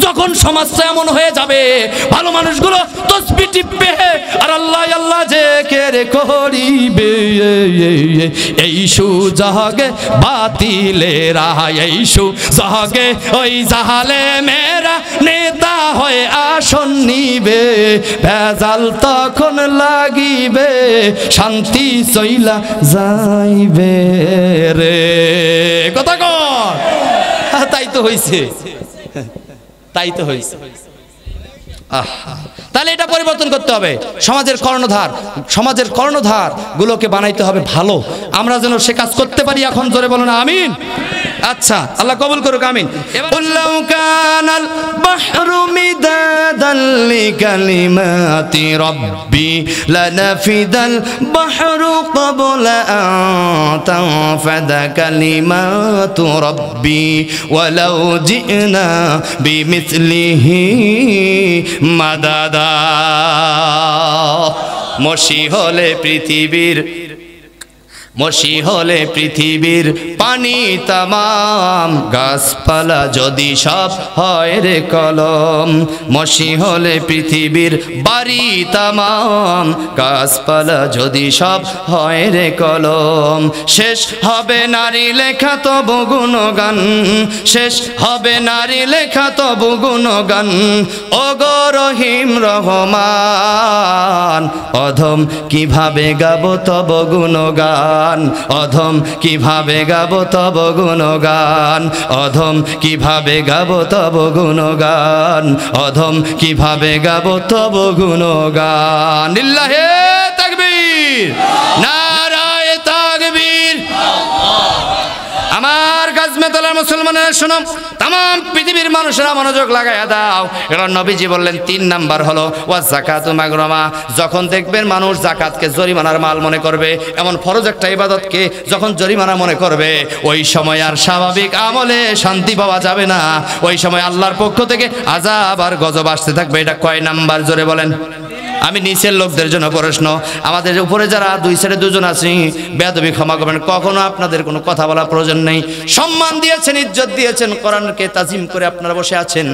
যখন সমাজটা এমন হয়ে যাবে, ভালো মানুষগুলো তসবিহ টিপবে আর আল্লাহ আল্লাহ জিকির করিবে, এই সুজাগে বাতিলেরা, এই সুজাগে ওই জালেমেরা নেতা হয়ে আসন নিবে, ভেজাল তখন লাগিবে, শান্তি চইলা যাইবে রে। কথা কর, তাই তো হইছে, তাই তো হইছে। তাহলে এটা পরিবর্তন করতে হবে। সমাজের কর্ণধার গুলোকে বানাইতে হবে ভালো, আমরা যেন সে কাজ করতে পারি। এখন জোরে বলো না আমিন। আচ্ছা, আল্লাহ কবুল করুক, আমিন। লাউ কানাল বাহরু মিদাদান লিকালিমাতি রাব্বি লানাফিদাল বাহরু ক্বাবলা আন তানফাদা কালিমাতু রাব্বি ওয়ালাউ জিনা বিমিসলিহি মাদাদা। মসি হলে পৃথিবীর পানি তামাম, গাছপালা যদি সব হয় রে কলম। মসি হলে পৃথিবীর বাড়ি তামাম, গাছপালা যদি সব হয় রে কলম। শেষ হবে নারী লেখা তবু গুণগান, শেষ হবে নারী লেখা তবু গুণগান। ওগো রহিম রহমান, অধম কিভাবে গাবো তব গুণগান, অধম কিভাবে গাবো তব গুণগান, অধম কিভাবে গাবো তব গুণগান, অধম কিভাবে গাবো তব গুণগান। লিল্লাহে তাকবীর, নারায়ে তাকবীর। আমার গাজমেতলার মুসলমানেরা শোনো, তাম পৃথিবীর মানুষেরা মনোযোগ লাগাইয়া দাও। কারণ নবীজি বললেন 3 নাম্বার হলো ওয়া যাকাতু মাগরামা। যখন দেখবেন মানুষ যাকাতকে জরিমানার মাল মনে করবে, এমন ফরজ একটা ইবাদতকে যখন জরিমানা মনে করবে, ওই সময় আর স্বাভাবিক আমলে শান্তি পাওয়া যাবে না। ওই সময় আল্লাহর পক্ষ থেকে আযাব আর গজব আসতে থাকবে। এটা কয় নাম্বার জোরে বলেন? আমি নিচের লোকদের জন্য প্রশ্ন, আমাদের উপরে যারা 2 সাইডে 2 জন আছি, বেয়াদবি ক্ষমা করবেন। কখনো আপনাদের কোনো কথা বলা প্রয়োজন নেই। সম্মান দিয়েছেন, ইজ্জত দিয়েছেন, কোরআনকে তাজিম করে আপনারা বসে আছেন।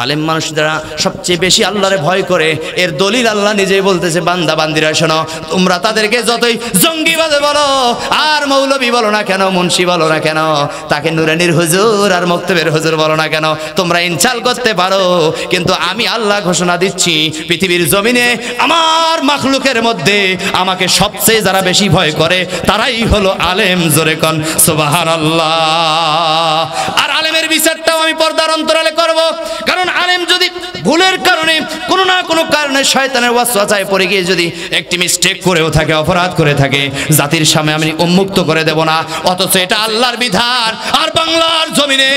আলেম মানুষ যারা সবচেয়ে বেশি আল্লাহরে ভয় করে, এর দলিল আল্লাহ নিজেই বলতেছে, বান্দা বান্দিরা শোনো, তোমরা তাদেরকে যতই জঙ্গিবাদে বলো আর মৌলবী বলো না কেন, মুন্সি বলো না কেন, তাকে নুরানির হুজুর আর মক্তবের হুজুর বলো না কেন, তোমরা ইনসাল করতে পারো, কিন্তু আমি আল্লাহ ঘোষণা দিচ্ছি, পৃথিবীর জমিনে আমার মাখলুকের মধ্যে আমাকে সবচেয়ে যারা বেশি ভয় করে তারাই হলো আলেম। জোরে কোন সুবহানাল্লাহ। আর আলেমের বিচারটাও আমি পর্দার অন্তরালে করব, কারণ আলেম যদি ভুলের কারণে কোনো না কোনো কারণে শয়তানের ওয়াসওয়াসায় পড়ে গিয়ে যদি একটি মিস্টেক করেও থাকে, অপরাধ করে থাকে, জাতির সামনে আমি উন্মুক্ত করে দেব না। অথচ এটা আল্লাহর বিধান। আর বাংলার জমিনে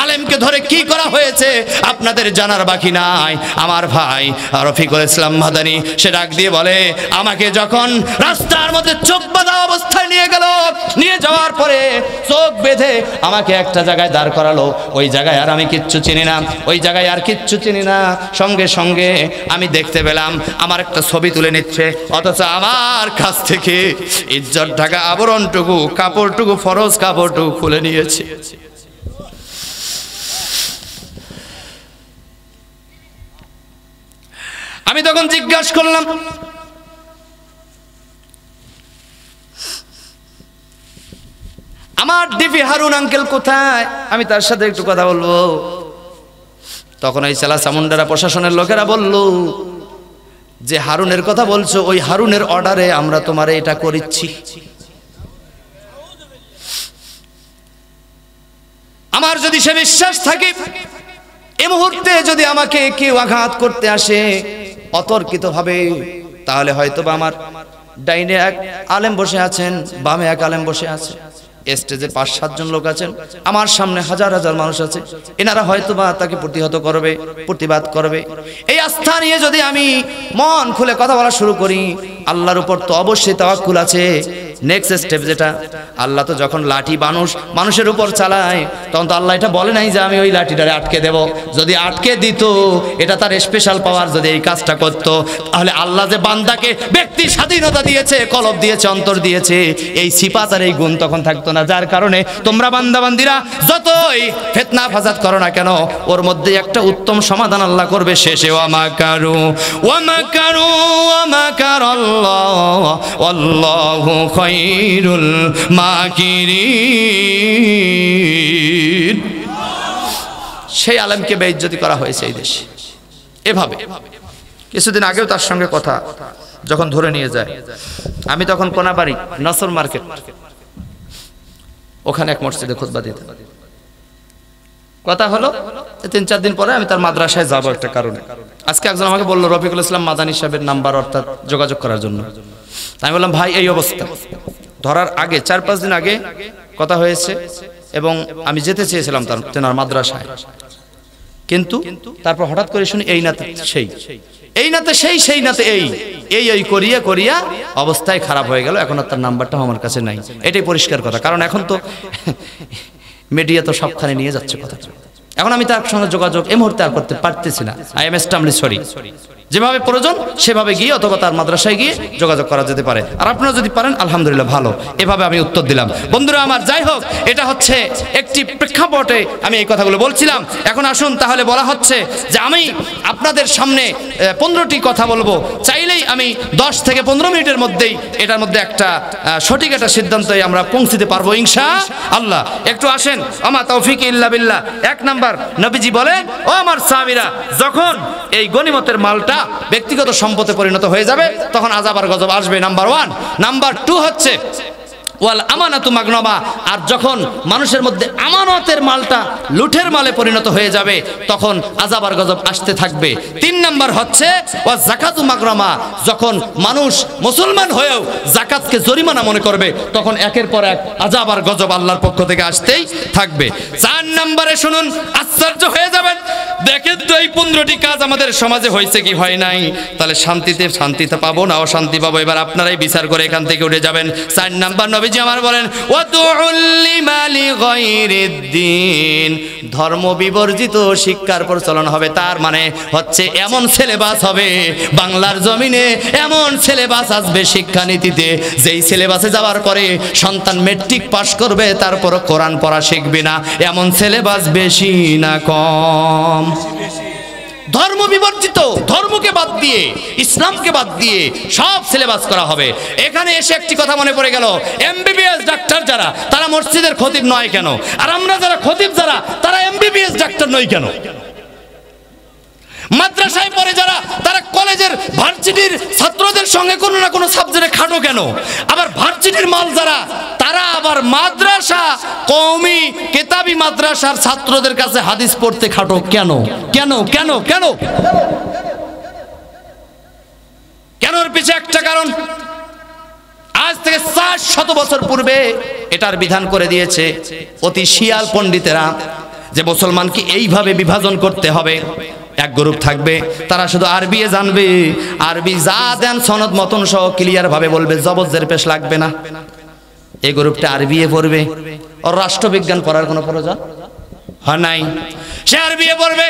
আলেমকে ধরে কি করা হয়েছে আপনাদের জানার বাকি নাই। আমার ভাই রফিকুল ইসলাম মাদানী সে ডাক দিয়ে বলে, আমাকে যখন রাস্তার মধ্যে চোখ বাঁধা অবস্থায় নিয়ে যাওয়ার পরে চোখ বেঁধে আমাকে একটা জায়গায় দাঁড় করালো, ওই জায়গায় আর আমি কিচ্ছু চিনি না, ওই জায়গায় আর কিচ্ছু চিনি না। সঙ্গে সঙ্গে আমি দেখতে পেলাম আমার একটা ছবি তুলে নিচ্ছে, অথচ আমার কাছ থেকে ইজ্জত ঢাকা আবরণটুকু, কাপড়টুকু, ফরজ কাপড়টুকু খুলে নিয়েছে। আমি তখন জিজ্ঞাসা করলাম, আমার ডিপি হারুন আঙ্কেল কোথায়, আমি তার সাথে একটু কথা বলবো। তখন এই চেলা চামুন্ডারা প্রশাসনের লোকেরা বলল যে হারুনের কথা বলছো, ওই হারুনের অর্ডারে আমরা তোমারে এটা করিচ্ছি। আমার যদি সে বিশ্বাস থাকে, এই মুহূর্তে যদি আমাকে কেউ আঘাত করতে আসে অতর্কিত ভাবে, তাহলে হয়তো বা আমার ডাইনে এক আলেম বসে আছেন, বামে এক আলেম বসে আছে, স্টেজে 5-7 জন লোক আছেন, আমার সামনে হাজার হাজার মানুষ আছে, এনারা হয়তো বা তাকে প্রতিহত করবে, প্রতিবাদ করবে। এই আস্থা নিয়ে যদি আমি মন খুলে কথা বলা শুরু করি, আল্লাহর উপর তো অবশ্যই তাওয়াক্কুল আছে, নেক্সট স্টেপ যেটা, আল্লাহ তো যখন লাঠি মানুষের উপর চালায় তখন তো আল্লাহ এটা বলে নাই যে আমি ওই লাঠিটারে আটকে দেব। যদি আটকে দিত, এটা তার স্পেশাল পাওয়ার, যদি এই কাজটা করতো, তাহলে আল্লাহ যে বান্দাকে ব্যক্তি স্বাধীনতা দিয়েছে, কলব দিয়েছে, অন্তর দিয়েছে, এই সিফাত আর এই গুণ তখন থাকতো না। যার কারণে তোমরা বান্দাবান্দিরা যতই ফিতনা ফাসাদ করো না কেন, ওর মধ্যে একটা উত্তম সমাধান আল্লাহ করবে শেষে। ওয়ামাকারু ওয়ামাকারু ওয়ামাকারাল্লাহ ওয়াল্লাহু খায়রুল মাকিরিন। সেই আলেমকে বেইজ্জতি করা হয়েছে এই দেশে এভাবে। কিছুদিন আগেও তার সঙ্গে কথা যখন ধরে নিয়ে যায়, আমি তখন কোনাবাড়ি নসর মার্কেট, ওখানে এক মসজিদে খুতবা দিতে কথা হলো। 3-4 দিন পরে আমি তার মাদ্রাসায় যাবো একটা কারণে। আজকে একজন আমাকে বললো রফিকুল ইসলাম মাদানী সাহেবের নাম্বার, অর্থাৎ যোগাযোগ করার জন্য। আমি বললাম ভাই এই অবস্থা, ধরার আগে 4-5 দিন আগে কথা হয়েছে এবং আমি যেতে চেয়েছিলাম তার মাদ্রাসায়, কিন্তু তারপর হঠাৎ করে শুনি এই নাতে সেই, এই নাতে সেই, সেই নাতে এই করিয়া করিয়া অবস্থায় খারাপ হয়ে গেল। এখন আর তার নাম্বারটা আমার কাছে নাই। এটাই পরিষ্কার কথা, কারণ এখন তো মিডিয়া তো সবখানে নিয়ে যাচ্ছে কথা। এখন আমি তার সঙ্গে যোগাযোগ এই মুহূর্তে আর করতে পারতেছি না। I am extremely sorry. যেভাবে প্রয়োজন সেভাবে গিয়ে অথবা তার মাদ্রাসায় গিয়ে যোগাযোগ করা যেতে পারে। আর আপনারা যদি পারেন আলহামদুলিল্লাহ ভালো। এভাবে আমি উত্তর দিলাম। বন্ধুরা আমার, যাই হোক, এটা হচ্ছে একটি প্রেক্ষাপটে আমি এই কথাগুলো বলছিলাম। এখন আসুন তাহলে, বলা হচ্ছে যে আমি আপনাদের সামনে 15টি কথা বলবো। চাইলেই আমি 10 থেকে 15 মিনিটের মধ্যেই এটার মধ্যে একটা সঠিক একটা সিদ্ধান্তে আমরা পৌঁছতে পারবো ইনশাআল্লাহ। একটু আসেন, আমা তৌফিক ইল্লা বিল্লাহ। 1 নাম্বার, নবীজি বলেন, ও আমার সাহাবীরা, যখন এই গনিমতের মালটা ব্যক্তিগত সম্পদে পরিণত হয়ে যাবে তখন আযাব আর গজব আসবে। নাম্বার 1। নাম্বার 2 হচ্ছে ওয়াল আমানাতু মাগনামা, আর যখন মানুষের মধ্যে আমানতের মালটা লুঠের মালে পরিণত হয়ে যাবে তখন আযাব আর গজব আসতে থাকবে। 3 নাম্বার হচ্ছে ওয়া যাকাতু মাগনামা, যখন মানুষ মুসলমান হয়েও যাকাতকে জরিমানা মনে করবে তখন একের পর এক আযাব আর গজব আল্লাহর পক্ষ থেকে আসতেই থাকবে। 4 নম্বরে শুনুন, আশ্চর্য হয়ে যাবেন, দেখেন তো এই 15টি কাজ আমাদের সমাজে হয়েছে কি হয় নাই, তাহলে শান্তিতে পাবো না অশান্তি পাবো, এবার আপনারাই বিচার করে এখান থেকে উঠে যাবেন। 4 নাম্বার, নবীজি আমার বলেন, ওয়াদুউল লিমালি গায়রিদ্দিন, ধর্ম বিবর্জিত শিক্ষার প্রচলন হবে। তার মানে হচ্ছে এমন সিলেবাস হবে বাংলার জমিনে, এমন সিলেবাস আসবে শিক্ষানীতিতে, যেই সিলেবাসে যাওয়ার পরে সন্তান মেট্রিক পাশ করবে তারপর কোরআন পড়া শিখবে না, এমন সিলেবাস বেশি না কম? ধর্ম বিবর্জিত, ধর্মকে বাদ দিয়ে, ইসলামকে বাদ দিয়ে সব সিলেবাস করা হবে। এখানে এসে একটি কথা মনে পড়ে গেল, এমবিবিএস ডাক্তার যারা, তারা মসজিদের খতিব নয় কেন? আর আমরা যারা খতিব যারা, তারা এমবিবিএস ডাক্তার নই কেন? মাদ্রাসায় পড়ে যারা, তারা কলেজের ভার্সিটির ছাত্রদের সঙ্গে কোনো না কোনো সাবজেক্টে খাটো কেন? আবার ভার্সিটির মাল যারা, তারা আবার মাদ্রাসা, কওমি কিতাবি মাদ্রাসার ছাত্রদের কাছে হাদিস পড়তে খাটো কেন? কেন কেন কেন কেনর পিছে একটা কারণ। আজ থেকে 400 বছর পূর্বে এটার বিধান করে দিয়েছে অতি শিয়াল পণ্ডিতেরা, যে মুসলমানকে এইভাবে বিভাজন করতে হবে। এক গ্রুপ থাকবে, তারা শুধু আরবি জানবে, আরবি যা দেন সনদ মতন সহ ক্লিয়ার ভাবে বলবে, জবজের পেশ লাগবে না। এই গ্রুপটা আরবি পড়বে, ওর রাষ্ট্রবিজ্ঞান পড়ার কোনো প্রয়োজন হয় নাই, সে আরবি পড়বে।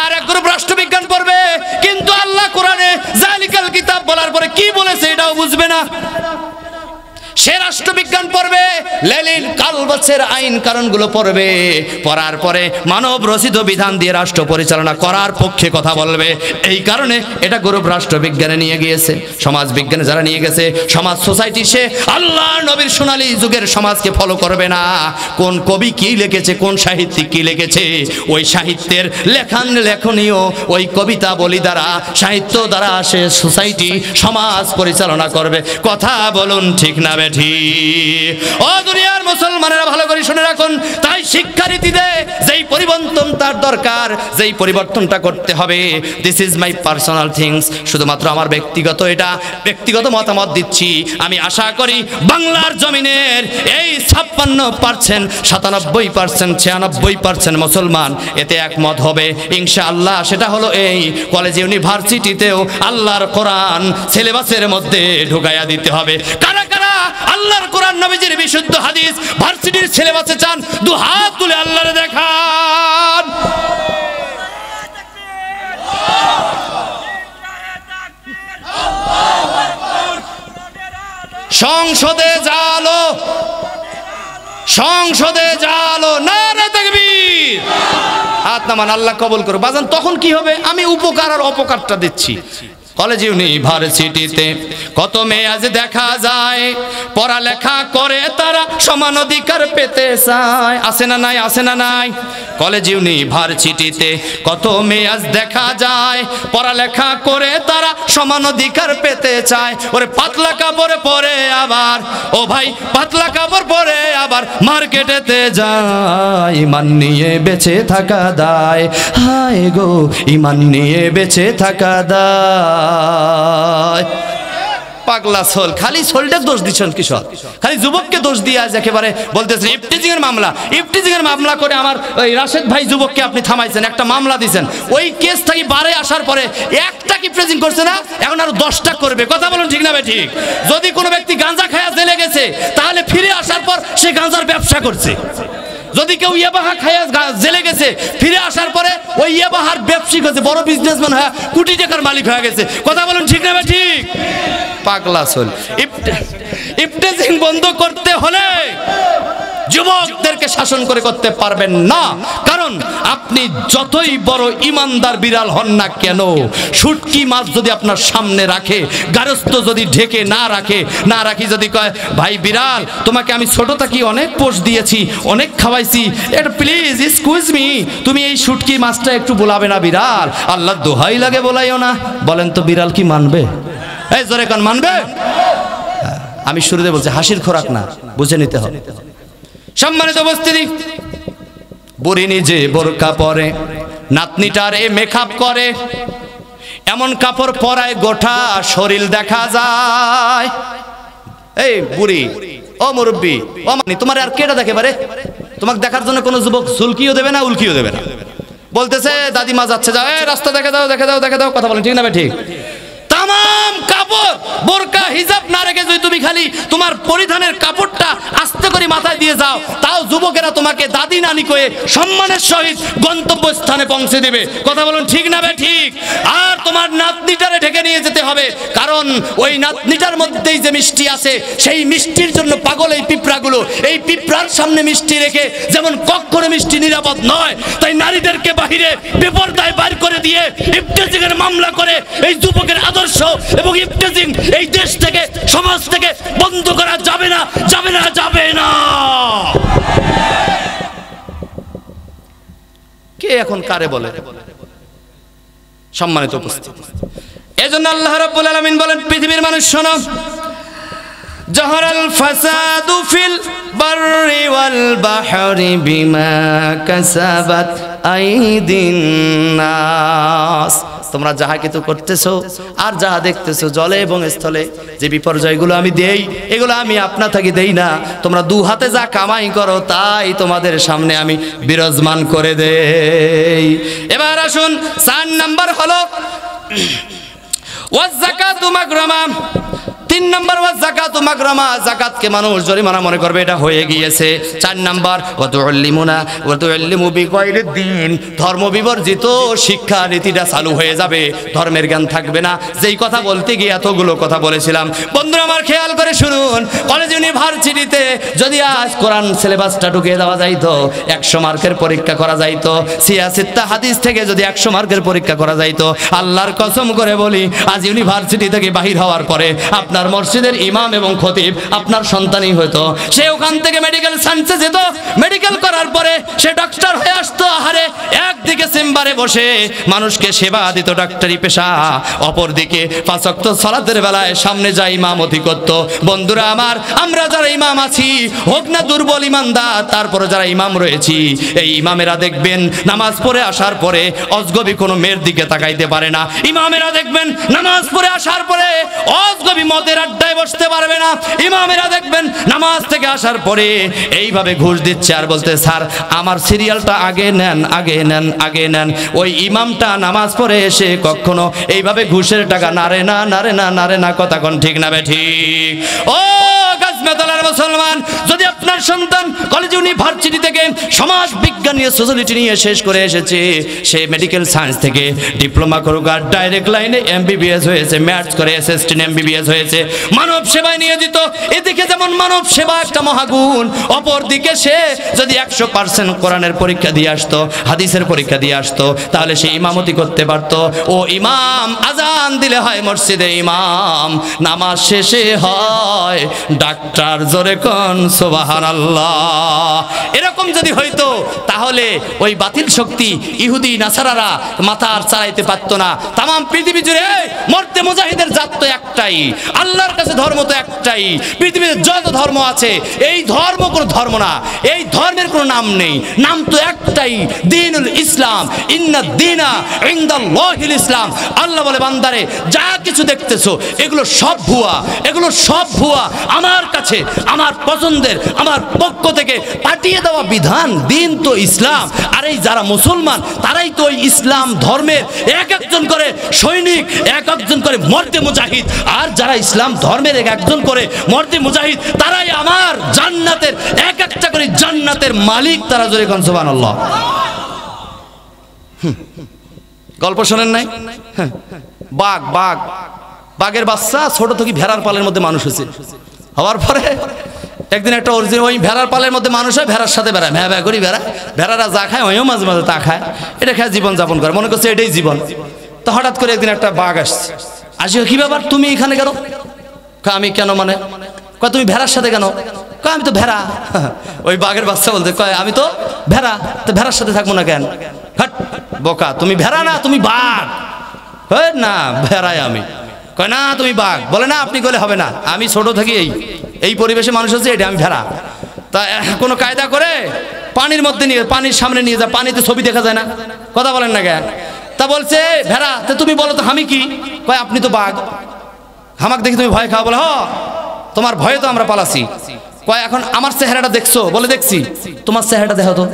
আর এক গ্রুপ রাষ্ট্রবিজ্ঞান পড়বে, কিন্তু আল্লাহ কোরআনে জালিকাল কিতাব বলার পরে কি বলেছে এটাও বুঝবে না। সে রাষ্ট্রবিজ্ঞান পড়বে, লেলিন কালবাসের আইন কারণগুলো পড়বে, পড়ার পরে মানব রচিত বিধান দিয়ে রাষ্ট্র পরিচালনা করার পক্ষে কথা বলবে। এই কারণে এটা গ্রুপ রাষ্ট্রবিজ্ঞানে নিয়ে গিয়েছে। সমাজ বিজ্ঞানে যারা নিয়ে গেছে, সমাজ সোসাইটি, সে আল্লাহ নবীর সোনালী যুগের সমাজকে ফলো করবে না। কোন কবি কি লিখেছে, কোন সাহিত্যিক কি লিখেছে, ওই সাহিত্যের লেখনীয় ওই কবিতা বলি দ্বারা, সাহিত্য দ্বারা সে সোসাইটি, সমাজ পরিচালনা করবে। কথা বলুন ঠিক না বেঠি? ও দুনিয়ার মুসলমানেরা ভালো করে শুনে রাখুন। তাই শিক্ষানীতিতে যেই পরিবর্তন তার দরকার, যেই পরিবর্তনটা করতে হবে, this is my personal things, শুধুমাত্র আমার ব্যক্তিগত, এটা ব্যক্তিগত মতামত দিচ্ছি। আমি আশা করি বাংলার জমিনের এই 56%, 97%, 96% মুসলমান এতে একমত হবে ইনশাআল্লাহ। সেটা হলো এই, কলেজ ইউনিভার্সিটিতেও আল্লাহর কোরআন সিলেবাসের মধ্যে ঢুকাইয়া দিতে হবে। কারা কারা আল্লাহ আল্লাহর কোরআন নবীজির বিশুদ্ধ হাদিস ভার্সিটির সিলেবাসে চান, দু হাত তুলে আল্লাহরে দেখান। সংসদে জালো, সংসদে জালো, নারে তাকবীর। হাত নামান, আল্লাহ কবুল করো। বাজান তখন কি হবে? আমি উপকার আর অপকারটা দিচ্ছি। কলেজ ইউনিভার্সিটিতে কত মেয়ে আজ দেখা যায়, পড়ালেখা করে তারা সমান অধিকার পেতে চায়। আছে না নাই? আছে না নাই? কলেজ ইউনিভার্সিটিতে কত মেয়ে আজ দেখা যায়, পড়ালেখা করে তারা সমান অধিকার পেতে চায়। ওরে পাতলা কাপড় পরে আবার, ও ভাই পাতলা কাপড় পরে আবার মার্কেটেতে যায়। ইমান নিয়ে বেঁচে থাকা দায়, হায় গো ইমান নিয়ে বেঁচে থাকা দায়। পাগলা সোল, খালি সোলটা দোষ দিচ্ছেন কিশোর, খালি যুবককে দোষ দিয়ে আজ একেবারে বলতেছেন ইফটিজিং এর মামলা। ইফটিজিং এর মামলা করে আমার ওই রাশেদ ভাই যুবককে আপনি থামাইছেন, একটা মামলা দিয়েছেন। ওই কেস থেকে বারে আসার পরে একটা ইফটিজিং করছে না, এখন আরো 10টা করবে। কথা বলুন ঠিক না ভাই? ঠিক। যদি কোনো ব্যক্তি গাঁজা খায়া জেলে গেছে, তাহলে ফিরে আসার পর সে গাঁজার ব্যবসা করছে। যদি কেউ ইয়াবাহা খায়া জেলে গেছে, ফিরে আসার পরে ওই ইয়াবাহার ব্যবসায়িক হয়েছে, বড় বিজনেসম্যান হয়ে কোটি টাকার মালিক হয়ে গেছে। কথা বলুন ঠিক না ভাই? ঠিক। পাগলা সোল। ইফটিজিং বন্ধ করতে হলে যুবকদেরকে শাসন করে করতে পারবেন না, কারণ আপনি যতই বড় ইমানদার বিড়াল হন না কেন, শুটকি মাছ যদি আপনার সামনে রাখে, গারস্থ যদি ঢেকে না রাখি যদি কয় ভাই বিড়াল তোমাকে আমি ছোট থাকি অনেক পোষ দিয়েছি, অনেক খাওয়াইছি, এটা প্লিজ এক্সকিউজ মি, তুমি এই শুটকি মাছটা একটু বোলাবে না বিড়াল, আল্লাহ দোহাই লাগে বলাইও না। বলেন তো বিড়াল কি মানবে? এই জোরে কান মানবে? আমি শুরুতে বলছি হাসির খোরাক না, বুঝে নিতে হবে। সম্মানিত উপস্থিতি, বুড়ি নিজে বোরকা পরে, নাতনিটারে মেকআপ করে, এমন কাপড় পরায় গোটা শরীর দেখা যায়। এই বুড়ি, ও মুরব্বী, ও মানি, তোমার আর কেটা দেখে পারে? তোমাকে দেখার জন্য কোনো যুবক ঝুলকিও দেবে না, উল্কিও দেবে না। বলতেছে দাদিমা যাচ্ছে, যাও, এই রাস্তা দেখে দাও, দেখে দাও, দেখে দাও। কথা বলেন ঠিক না ভাই? ঠিক। তামাম কাপড় বোরকা হিজাব না রেখে যদি তুমি খালি তোমার পরিধানের কাপড়টা আস্তে করে মাথায় দিয়ে যাও, তাও যুবকেরা তোমাকে দাদি নানি কয়ে সম্মানের সহিত গন্তব্যস্থানে পৌঁছে দেবে। কথা বলুন ঠিক না ভাই? ঠিক। আর তোমার নাতনিটারে ঢেকে নিয়ে যেতে হবে, কারণ ওই নাতনিটার মধ্যেই যে মিষ্টি আছে, সেই মিষ্টির জন্য পাগল এই পিঁপড়াগুলো। এই পিঁপড়ার সামনে মিষ্টি রেখে যেমন কখনো মিষ্টি নিরাপদ নয়, তাই নারীদেরকে বাহিরে বেপরদায় বাইর করে দিয়ে ইফটিজিং এর মামলা করে এই যুবকের আদর্শ এবং ইফটিজিং এই দেশ থেকে, সমাজ থেকে বন্ধ করা যাবে না, যাবে না, যাবে না। কে এখন কারে বলে? সম্মানিত উপস্থিতি, এজন্য আল্লাহ রাব্বুল আলামিন বলেন, পৃথিবীর মানুষ শোনো, জাহারাল ফাসাদু ফিল বাররি ওয়াল বাহরি বিমা কাসাবাত আইদিন নাস। তোমরা যাহা কিছু করতেছো আর যাহা দেখতেছো জলে এবং স্থলে, যে বিপর্যয়গুলো আমি দেই, এগুলো আমি আপনা থাকি দেই না। তোমরা দু হাতে যা কামাই করো তাই তোমাদের সামনে আমি বিরাজমান করে দেই। এবার আসুন, 4 নাম্বার হলো ওয়াজ যাকাতু মাগরামা। 3 নাম্বার ওয়াজ যাকাতু মাগরামা, যাকাতকে মানুষ জরিমানা মনে করবে, এটা হয়ে গিয়েছে। 4 নাম্বার ওয়া তুআল্লিমু বিগাইরিদ দ্বীন, ধর্ম বিবর্জিত শিক্ষা নীতিটা চালু হয়ে যাবে, ধর্মের জ্ঞান থাকবে না। যেই কথা বলতে গিয়ে এতগুলো কথা বলেছিলাম, বন্ধুরা আমার খেয়াল করে শুনুন, কলেজ ইউনিভার্সিটিতে যদি আজ কোরআন সিলেবাসটা ঢুকিয়ে দেওয়া যাইতো, 100 মার্কের পরীক্ষা করা যাইতো, সিয়াসিত্তা হাদিস থেকে যদি 100 মার্কের পরীক্ষা করা যাইতো, আল্লাহর কসম করে বলি, আজ ইউনিভার্সিটি থেকে বাহির হওয়ার পরে আপনার মসজিদের ইমাম এবং খতিব আপনার সন্তানই হতো। সে ওখান থেকে মেডিকেল সায়েন্সে যেত, মেডিকেল করার পরে সে ডক্টর হয়ে আসতো। আহারে, একদিকে চেম্বারে বসে মানুষকে সেবা দিত, ডাক্তারি পেশা, অপরদিকে 5 ওয়াক্ত সালাতের বেলায় সামনে যা ইমামতি করত। বন্ধুরা আমার, আমরা যারা ইমাম আছি, হোক না দুর্বল ইমানদার, তারপরে যারা ইমাম রয়েছি, এই ইমামেরা দেখবেন নামাজ পড়ে আসার পরে অজগবি কোনো মেয়ের দিকে তাকাইতে পারে না। ইমামেরা দেখবেন নামাজ পড়ে আসার পরে অজগবি মদের আড্ডায় বসতে পারবে না। ইমামেরা দেখবেন নামাজ থেকে আসার পরে এইভাবে ঘুষ দিচ্ছে আর বলতে, স্যার আমার সিরিয়ালটা আগে নেন, আগে নেন, আগে নেন। ওই ইমামটা নামাজ পড়ে এসে কখনো এইভাবে ঘুষের টাকা নারে না, নারে না, নারে না। কথা কোন ঠিক না বে ঠিক? ও গাজমেতলার মুসলমান, যদি আপনার সন্তান কলেজ ইউনিভার্সিটি থেকে সমাজ বিজ্ঞান নিয়ে সোশ্যালিটি নিয়ে শেষ করে এসেছে, সে মেডিকেল সায়েন্স থেকে ডিপ্লোমা করুক আর ডাইরেক্ট লাইনে এমবিবিএস হয়েছে, ম্যাথস করে অ্যাসিস্ট্যান্ট এমবিবিএস হয়েছে, মানব সেবায় নিয়োজিত, এদিকে যেমন মানব সেবা একটা মহাগুণ, অপর দিকে সে যদি 100% কোরআনের পরীক্ষা দিয়ে আসতো, হাদিসের পরীক্ষা দিয়ে আসতো, তাহলে সে ইমামতি করতে পারতো। ও ইমাম, আজান দিলে হয় মসজিদে ইমাম, নামাজ শেষে হয় ডাক্তার, জোরে কোন সুবহানাল্লাহ। এরকম যদি হইতো তাহলে ওই বাতিল শক্তি ইহুদি নাসারারা মাথা আর চালাইতে পারতো না। তাম পৃথিবী জুড়ে মরতে মুজাহিদের জাত তো একটাই, আল্লাহর কাছে ধর্ম তো একটাই। পৃথিবীতে যত ধর্ম আছে এই ধর্ম কোনো ধর্ম না, এই ধর্মের কোনো নাম নেই, নাম তো একটাই, দ্বীনুল ইসলাম। ইন্না দ্বীনা ইনদাল্লাহিল ইসলাম। আল্লাহ বলে, বান্দারে যা কিছু দেখতেছো এগুলো সব ভুয়া, এগুলো সব ভুয়া। আমার কাছে আমার পছন্দের, আমার পক্ষ থেকে পাঠিয়ে দেওয়া বিধান, দিন তো ইসলাম। আর এই যারা মুসলমান তারাই তো ওই ইসলাম ধর্মের এক একজন করে সৈনিক, এক একজন করে মর্দে মুজাহিদ। আর যারা ইসলাম ধর্মের এক একজন করে মর্দে মুজাহিদ, তারাই আমার জান্নাতের এক একটা করে জান্নাতের মালিক। তারা জোরে কোন সুবহানাল্লাহ। গল্প শোনেন নাই? বাঘ, বাঘ, বাঘের বাচ্চা ছোট থেকে ভেড়ার পালের মধ্যে মানুষ হয়েছে, হওয়ার পরে একদিন একটা অরিজিনাল ওই ভেড়ার পালের মধ্যে মানুষ হয়, ভেড়ার সাথে বেড়ায়, ভ্যা ভ্যা করি বেড়ায়, ভেড়ারা যা খায় ওইও মাঝে মাঝে তা খায়, এটা খেয়ে জীবন যাপন করে, মনে করছে এটাই জীবন। তো হঠাৎ করে একদিন একটা বাঘ আসছে, আসিও কি ব্যাপার তুমি এখানে কেন? আমি কেন মানে? কয় তুমি ভেড়ার সাথে কেন? কয় আমি তো ভেড়া। ওই বাঘের বাচ্চা বলতে কয় আমি তো ভেড়া, তো ভেড়ার সাথে থাকবো না কেন? হাট বোকা, তুমি ভেড়া না, তুমি বাঘ। না ভেড়াই আমি। কয় না তুমি বাঘ। বলে না আপনি গেলে হবে না, আমি ছোট থাকি এই পরিবেশে মানুষ হচ্ছে, এটা আমি ভেড়া। তা কোনো কায়দা করে পানির মধ্যে নিয়ে, পানির সামনে নিয়ে যা, পানিতে ছবি দেখা যায় না, কথা বলেন না কেন? তা বলছে ভেড়া, তো তুমি বলো তো আমি কি? কয় আপনি তো বাঘ, আমাকে দেখি তুমি ভয় খাও। বলে হ, তোমার ভয়ে তো আমরা পালাছি। কয় এখন আমার চেহারাটা দেখছো? বলে দেখছি। তোমার চেহারাটা দেখো তো।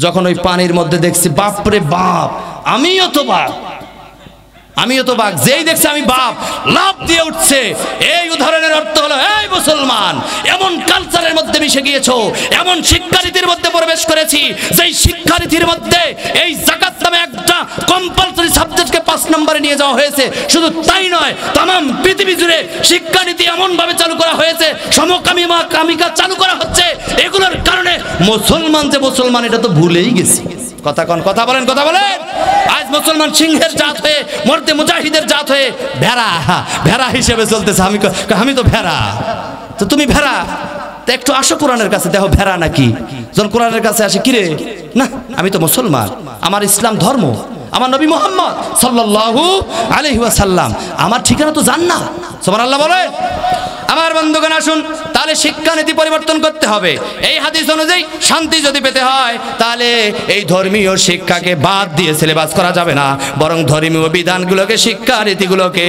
যখন ওই পানির মধ্যে দেখছি, বাপরে বাপ, আমিও তো বাঘ, আমিও তো বাঘ। যেই দেখছে আমি বাপ, লাভ দিয়ে উঠছে। এই উদাহরণের অর্থ হলো, এই মুসলমান, এমন কালচারের মধ্যে মিশে গিয়েছো, এমন শিক্ষারীতির মধ্যে প্রবেশ করেছি, যেই শিক্ষারীতির মধ্যে এই যাকাত নামে একটা কম্পালসরি সাবজেক্টকে 5 নম্বরে নিয়ে যাওয়া হয়েছে। শুধু তাই নয়, তাম পৃথিবী জুড়ে শিক্ষানীতি এমন ভাবে চালু করা হয়েছে, সমকামিকা চালু করা হচ্ছে। এগুলোর কারণে মুসলমান যে মুসলমান এটা তো ভুলেই গেছি। কথা কন, কথা বলেন, কথা বলেন। আজ মুসলমান সিংহের জাত হয়ে, মর্দে মুজাহিদের জাত হয়ে ভেড়া, ভেড়া হিসেবে চলতেছে। আমি তো ভেড়া। তো তুমি ভেড়া, তো একটু আসো কোরআনের কাছে, দেখো ভেড়া নাকি। যখন কোরআনের কাছে আসে, কিরে না আমি তো মুসলমান, আমার ইসলাম ধর্ম, আমার নবী মুহাম্মদ সাল্লাল্লাহু আলাইহি ওয়াসাল্লাম, আমার ঠিকানা তো জান্নাত। সুবহানাল্লাহ বলেন। আমার বন্ধুগণ আসুন, তাহলে শিক্ষানীতি পরিবর্তন করতে হবে। এই হাদিস অনুযায়ী শান্তি যদি পেতে হয়, তাহলে এই ধর্মীয় শিক্ষাকে বাদ দিয়ে সিলেবাস করা যাবে না, বরং ধর্মীয় বিধানগুলোকে, শিক্ষারীতিগুলোকে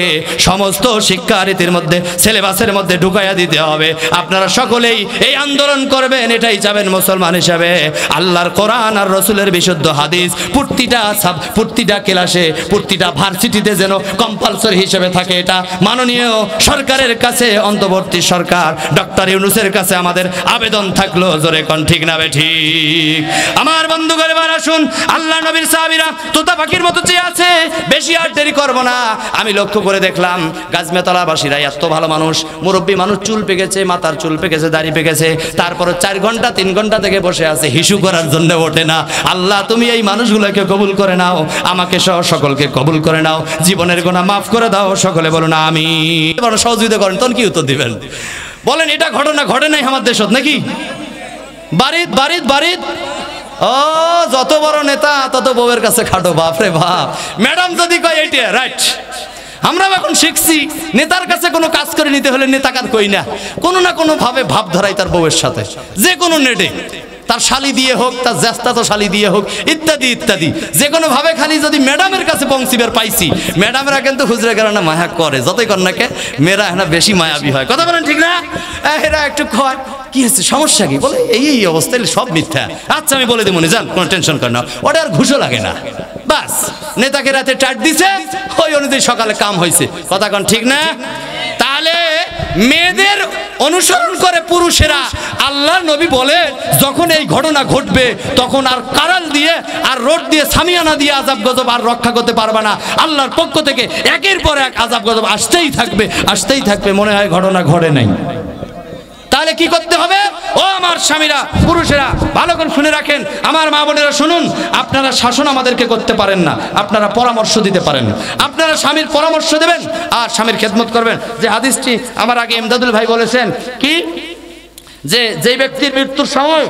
সমস্ত শিক্ষারীতির মধ্যে, সিলেবাসের মধ্যে ঢুকাইয়া দিতে হবে। আপনারা সকলেই এই আন্দোলন করবেন, এটাই চাবেন মুসলমান হিসাবে। আল্লাহর কোরআন আর রসুলের বিশুদ্ধ হাদিস প্রতিটা ক্লাসে, প্রতিটা ভার্সিটিতে যেন কম্পালসরি হিসেবে থাকে। এটা মাননীয় সরকারের কাছে, অন্তর্বর্তী সরকার ডক্টর ইউনূসের কাছে আমাদের আবেদন থাকলো। জোরে কোন ঠিক না ঠিক? আমার বন্ধুগণ এবার আসুন, আল্লাহ নবীর সাহাবীরা তোতা পাখির মতো চেয়ে আছে। বেশি আর দেরি করব না। আমি লক্ষ্য করে দেখলাম গাজমেতলাবাসীরা এত ভালো মানুষ, মুরব্বী মানুষ, চুল পেকেছে, মাথার চুল পেকেছে, দাড়ি পেকেছে, তারপরে 4 ঘন্টা 3 ঘন্টা থেকে বসে আছে, হিসু করার জন্য ওঠে না। আল্লাহ তুমি এই মানুষগুলোকে কবুল করে নাও, আমাকে সহ সকলকে কবুল করে নাও, জীবনের গুনাহ মাফ করে দাও। সকলে বলুন আমিন। বড় সহযোগিতা করেন, তখন কি উত্তর দিবেন বলেন? এটা ঘটনা ঘটে নাই আমার দেশত নাকি? বাড়িত বাড়িত বাড়িত, ও যত বড় নেতা তত বউয়ের কাছে খাটো। বাপরে বাপ। ম্যাডাম যদি কয় এইটা রাইট, আমরা এখন শিখছি নেতার কাছে কোনো কাজ করে নিতে হলে নেতাকার কই না, কোনো না কোনো ভাবে ভাব ধরাই তার বউয়ের সাথে, যে কোনো নেটে, তার শালি দিয়ে হোক, তার জ্যাষ্ঠা তো শালি দিয়ে হোক, ইত্যাদি ইত্যাদি, যে কোনো ভাবে। খালি যদি ম্যাডামের কাছে পৌঁছিবার পাইছি, ম্যাডামরা কিন্তু হুজরে কারণে মায়া করে, যতই কর না কে, মেয়েরা হ্যাঁ বেশি মায়াবী হয়। কথা বলেন ঠিক না? এরা একটু কয় কি হচ্ছে, সমস্যা কি? বলে এই অবস্থায় সব মিথ্যা। আচ্ছা আমি বলে দেবো, যান, কোনো টেনশন করেন না, ওটা আর ঘুষও লাগে না। বাস, নেতাকে রাতে টাইট দিছে, ওই অনুযায়ী সকালে কাম হয়েছে। কথা কন ঠিক না? তাহলে মেয়েদের অনুসরণ করে পুরুষেরা। আল্লাহর নবী বলে যখন এই ঘটনা ঘটবে তখন আর কারাল দিয়ে আর রোড দিয়ে সামিয়ানা দিয়ে আযাব গজব আর রক্ষা করতে পারবে না। আল্লাহর পক্ষ থেকে একের পর এক আযাব গজব আসতেই থাকবে, আসতেই থাকবে। মনে হয় ঘটনা ঘটে নাই। তাহলে কি করতে হবে? ও আমার স্বামীরা, পুরুষেরা ভালো করে শুনে রাখেন, আমার মা বোনেরা শুনুন। আপনারা শাসন আমাদেরকে করতে পারেন না, আপনারা পরামর্শ দিতে পারেন। আপনারা স্বামীর পরামর্শ দেবেন আর স্বামীর খেদমত করবেন। যে হাদিসটি আমার আগে ইমদাদুল ভাই বলেছেন কি, যে ব্যক্তির মৃত্যুর সময়,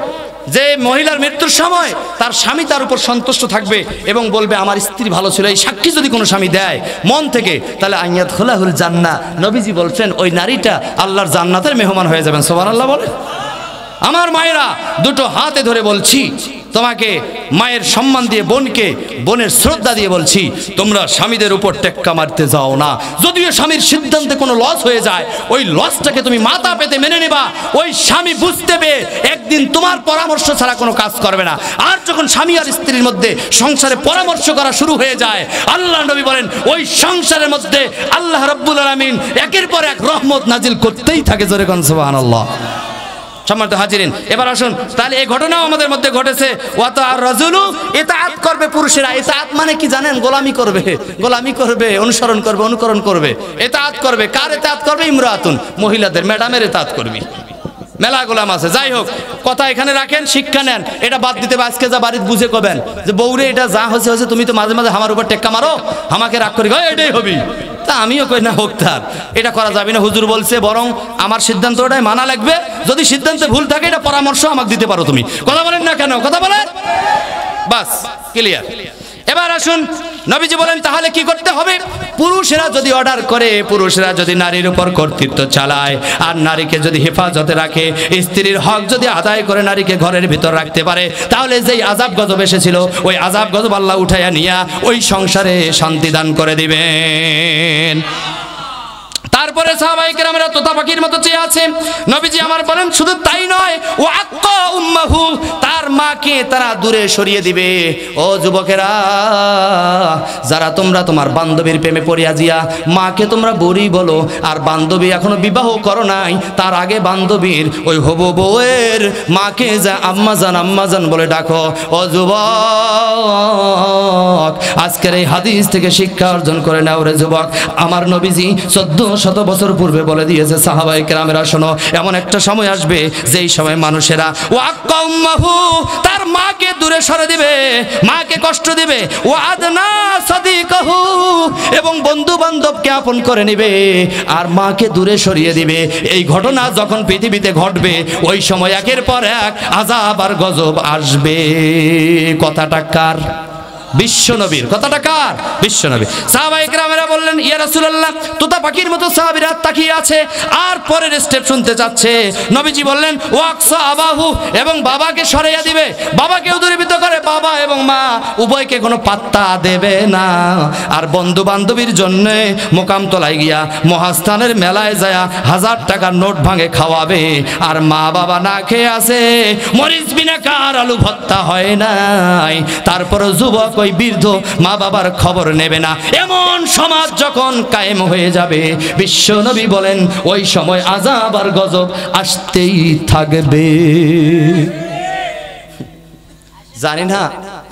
যে মহিলার মৃত্যুর সময় তার স্বামী তার উপর সন্তুষ্ট থাকবে এবং বলবে আমার স্ত্রী ভালো ছিল, এই সাক্ষী যদি কোনো স্বামী দেয় মন থেকে, তাহলে আইয়াত খোলাহুল জান্নাহ, নবীজি বলছেন ওই নারীটা আল্লাহর জান্নাতের মেহমান হয়ে যাবেন। সুবহানাল্লাহ বলে। আমার মায়েরা, দুটো হাতে ধরে বলছি, তোমাকে মায়ের সম্মান দিয়ে, বোনকে বোনের শ্রদ্ধা দিয়ে বলছি, তোমরা স্বামীদের উপর টেক্কা মারতে যাও না। যদিও স্বামীর সিদ্ধান্তে কোনো লস হয়ে যায়, ওই লসটাকে তুমি মাথা পেতে মেনে নেবা। ওই স্বামী বুঝতে পেরে একদিন তোমার পরামর্শ ছাড়া কোনো কাজ করবে না। আর যখন স্বামী আর স্ত্রীর মধ্যে সংসারে পরামর্শ করা শুরু হয়ে যায়, আল্লাহ নবী বলেন ওই সংসারের মধ্যে আল্লাহ রাব্বুল আলামিন একের পর এক রহমত নাজিল করতেই থাকে। জোরে কোন সুবহানাল্লাহ। সম্মানিত হাজিরিন, এবার আসুন, তাহলে এই ঘটনাও আমাদের মধ্যে ঘটেছে। ওয়াতা আর রাজুলু, ইতাআত করবে পুরুষেরা। ইতাআত মানে কি জানেন? গোলামি করবে, গোলামি করবে, অনুসরণ করবে, অনুকরণ করবে, ইতাআত করবে। কার ইতাআত করবে? ইমরাতুন, মহিলাদের, ম্যাডামের ইতাআত করবি। মেলা গোলাম আছে। যাই হোক, কথা এখানে রাখেন, শিক্ষা নেন। এটা বাদ দিতে আজকে যা বাড়িতে বুঝে কবেন যে বউরে এটা যা হয়েছে হয়েছে, তুমি তো মাঝে মাঝে আমার উপর টেক্কা মারো, আমাকে রাগ করি, এটাই হবি। তা আমিও কই না হোক, তার এটা করা যাবে না, হুজুর বলছে, বরং আমার সিদ্ধান্ত ওটাই মানা লাগবে। যদি সিদ্ধান্তে ভুল থাকে এটা পরামর্শ আমাকে দিতে পারো তুমি। কথা বলেন না কেন? কথা বলেন, বাস ক্লিয়ার। এবার আসুন, নবীজি বলেন তাহলে কি করতে হবে? পুরুষেরা যদি অর্ডার করে, পুরুষেরা যদি নারীর উপর কর্তৃত্ব চালায় আর নারীকে যদি হেফাজতে রাখে, স্ত্রীর হক যদি আদায় করে নারীকে ঘরের ভিতর রাখতে পারে, তাহলে যেই আযাব গজব এসেছিল ওই আযাব গজব আল্লাহ উঠাইয়া নিয়া ওই সংসারে শান্তি দান করে দিবেন। তারপরে সাহাবায়ে কেরামেরা তোতা পাখির মতো চেয়ে আছে। নবীজি আমার বলেন শুধু তাই নয়, ও আক্কা উম্মাহু, তার মাকে তারা দূরে সরিয়ে দিবে। ও যুবকেরা, যারা তোমরা তোমার বান্ধবীর প্রেমে পড়িয়া জিয়া মাকে তোমরা বুড়ি বলো, আর বান্ধবী এখনো বিবাহ করো নাই, তার আগে বান্ধবীর ওই হবু বউয়ের মাকে যা আম্মাজান আম্মাজান বলে ডাকো। ও যুবক, আজকের এই হাদিস থেকে শিক্ষা অর্জন করে নাও রে যুবক। আমার নবীজি 1400 বছর পূর্বে বলে দিয়েছে, সাহাবায়ে কেরামেরা শোনো, এমন একটা সময় আসবে যেই সময় মানুষেরা ওয়াক্কা উম্মাহু, তার মাকে দূরে সরে দিবে, মাকে কষ্ট দিবে। ও আদনা সাদিকাহু, এবং বন্ধু বান্ধবকে আপন করে নেবে আর মাকে দূরে সরিয়ে দিবে। এই ঘটনা যখন পৃথিবীতে ঘটবে, ওই সময় একের পর এক আযাব আর গজব আসবে। কথাটা কার? বিশ্বনবীর। কথাটা কার? বিশ্বনবী। সাহাবায়ে কেরামেরা বললেন, ইয়া রাসূলুল্লাহ, তোতা পাখির মতো সাহাবীরা তাকিয়ে আছে আর পরের স্টেপ শুনতে চাচ্ছে। নবীজি বললেন, ওয়াকসা আবাহু, এবং বাবাকে সরাইয়া দিবে, বাবাকে দূরীভূত করে, বাবা এবং মা উভয়কে কোনো পাত্তা দেবে না। আর বন্ধু বান্ধবীর জন্য মোকামতলায় গিয়া মহাস্থানের মেলায় যায় 1000 টাকার নোট ভাঙে খাওয়াবে, আর মা বাবা না খেয়ে আছে, মরিচ বিনা কার আলু ভর্তা হয় নাই। তারপর যুবক ওই বৃদ্ধ মা বাবার খবর নেবে না। এমন সমাজ যখন কায়েম হয়ে যাবে, বিশ্ব নবী বলেন ওই সময় আযাব আর গজব আসতেই থাকবে। জানি না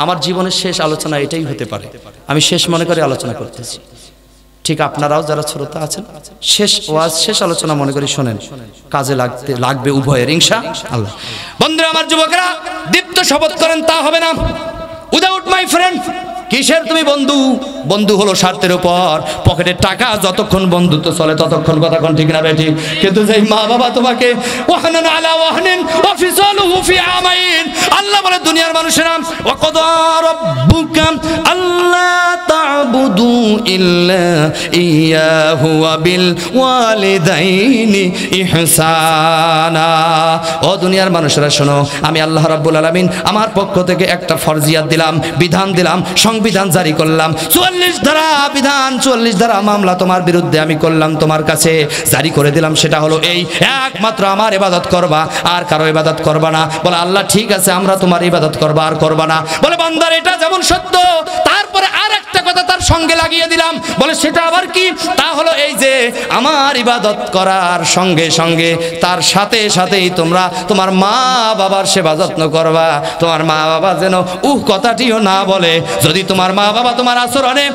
আমার জীবনের শেষ আলোচনা এটাই হতে পারে, আমি শেষ মনে করে আলোচনা করতেছি। ঠিক আপনারাও যারা শ্রোতা আছেন, শেষ ওয়াজ, শেষ আলোচনা মনে করি শোনেন, কাজে লাগবে উভয়ের ইনশাআল্লাহ। বন্ধুরা আমার, যুবকেরা দীপ্ত শপথ করেন তা হবে না। উইদাউট মাই ফ্রেন্ড, কিসের তুমি বন্ধু? বন্ধু হলো স্বার্থের উপর, পকেটের টাকা যতক্ষণ বন্ধুত্ব চলে ততক্ষণ, কথা কোন ঠিক না বেঠিক? কিন্তু যেই মা বাবা তোমাকে ওয়াহনান আলা ওয়াহনিন ওয়া ফিসালুহু ফি আমাইন, আল্লাহ বলে দুনিয়ার মানুষেরা, ওয়া ক্বাদা রাব্বুকা আল্লা তা'বুদু ইল্লা ইয়াহু ওয়া বিল ওয়ালিদাইনি ইহসানা। ও দুনিয়ার মানুষেরা শোনো, আমি আল্লাহ রাব্বুল আলামিন আমার পক্ষ থেকে একটা ফরজিয়াত দিলাম, বিধান দিলাম, সংবিধান জারি করলাম। 44 ধারা বিধান, 44 ধারা মামলা তোমার বিরুদ্ধে আমি করলাম, তোমার কাছে জারি করে দিলাম। সেটা হলো এই, একমাত্র আমার ইবাদত করবা, আর কারো ইবাদত করবা না। বলে আল্লাহ ঠিক আছে, আমরা তোমার ইবাদত করবা আর করবা না। বলে বান্দার এটা যেমন সত্য, তারপরে আর একটা কথা তার সঙ্গে লাগিয়ে দিলাম। বলে সেটা আবার কি? তা হলো এই যে আমার ইবাদত করার সঙ্গে সঙ্গে তার সাথে সাথেই তোমরা তোমার মা বাবার সেবা যত্ন করবা। তোমার মা বাবা যেন কথাটিও না বলে। যদি তোমার মা বাবা তোমার আচরণে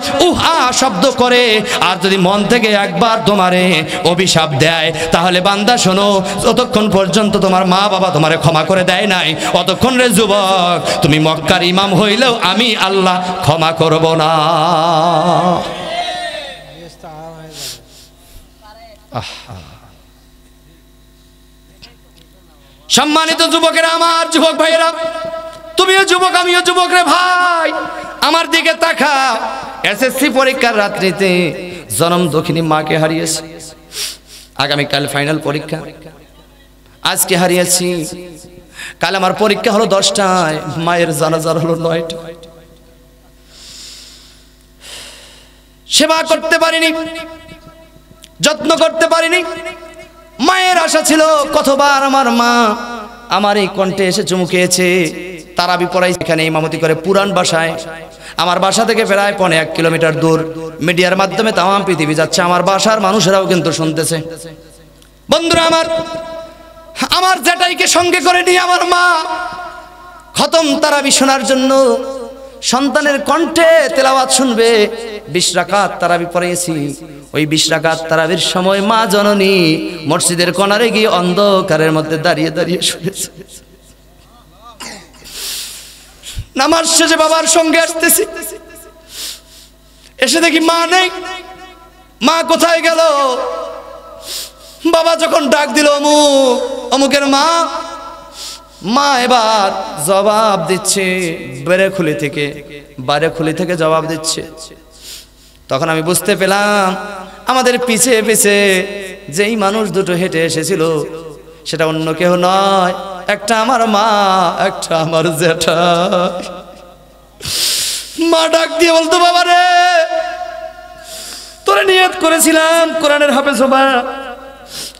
শব্দ করে আর যদি মন থেকে একবার তোমারে অভিশাপ দেয়, তাহলে বান্দা শোনো, যতক্ষণ পর্যন্ত তোমার মা বাবা তোমারে ক্ষমা করে দেয় নাই, অতক্ষণ রে যুবক তুমি মক্কার ইমাম হইলেও আমি আল্লাহ ক্ষমা করব না। সম্মানিত যুবকেরা, আমার যুবক ভাইয়েরা, তুমিও যুবক আমিও যুবক রে ভাই, আমার দিকে তাকাও। এসএসসি পরীক্ষার রাত্রিতে জনম দক্ষিণী মাকে হারিয়েছি, আগামীকাল ফাইনাল পরীক্ষা, আজকে হারিয়েছি। কাল আমার পরীক্ষা হলো 10টায়, মায়ের জানাজা হলো 9টায়। সেবা করতে পারিনি, যত্ন করতে পারিনি। মায়ের আশা ছিল কতবার আমার মা আমার এই কণ্ঠে এসে চুমু খেয়েছে। তারাবি পড়াই এখানে ইমামতি করে পুরান বাসায়। আমার বাসা থেকে প্রায় 1.5 কিলোমিটার দূর। মিডিয়ার মাধ্যমে তামাম পৃথিবী যাচ্ছে, আমার বাসার মানুষেরাও কিন্তু শুনতেছে। বন্ধুরা আমার জেঠাইকে সঙ্গে করে নিয়ে আমার মা খতম তারাবি শোনার জন্য সন্তানের কণ্ঠে তেলাওয়াত শুনবে। 20 রাকাত তারাবি পড়িয়েছি। ওই 20 রাকাত তারাবির সময় মা জননী মসজিদের কোণারে গিয়ে অন্ধকারের মধ্যে দাঁড়িয়ে দাঁড়িয়ে শুনেছে। নামাজ শেষে বাবার সঙ্গে আসতেছি, এসে দেখি মা নেই। মা কোথায় গেল? বাবা যখন ডাক দিল অমুকের মা, মা এবার জবাব দিচ্ছে বারেখুলি থেকে জবাব দিচ্ছে। তখন আমি বুঝতে পেলাম আমাদের পিছে পিছে যেই মানুষ দুটো হেঁটে এসেছিল সেটা অন্য কেউ নয়, একটা আমার মা, একটা আমার জেঠাই। মা ডাক দিয়ে বলতো, বাবা রে, তোরে নিয়ত করেছিলাম কোরআনের হাফেজ হবা,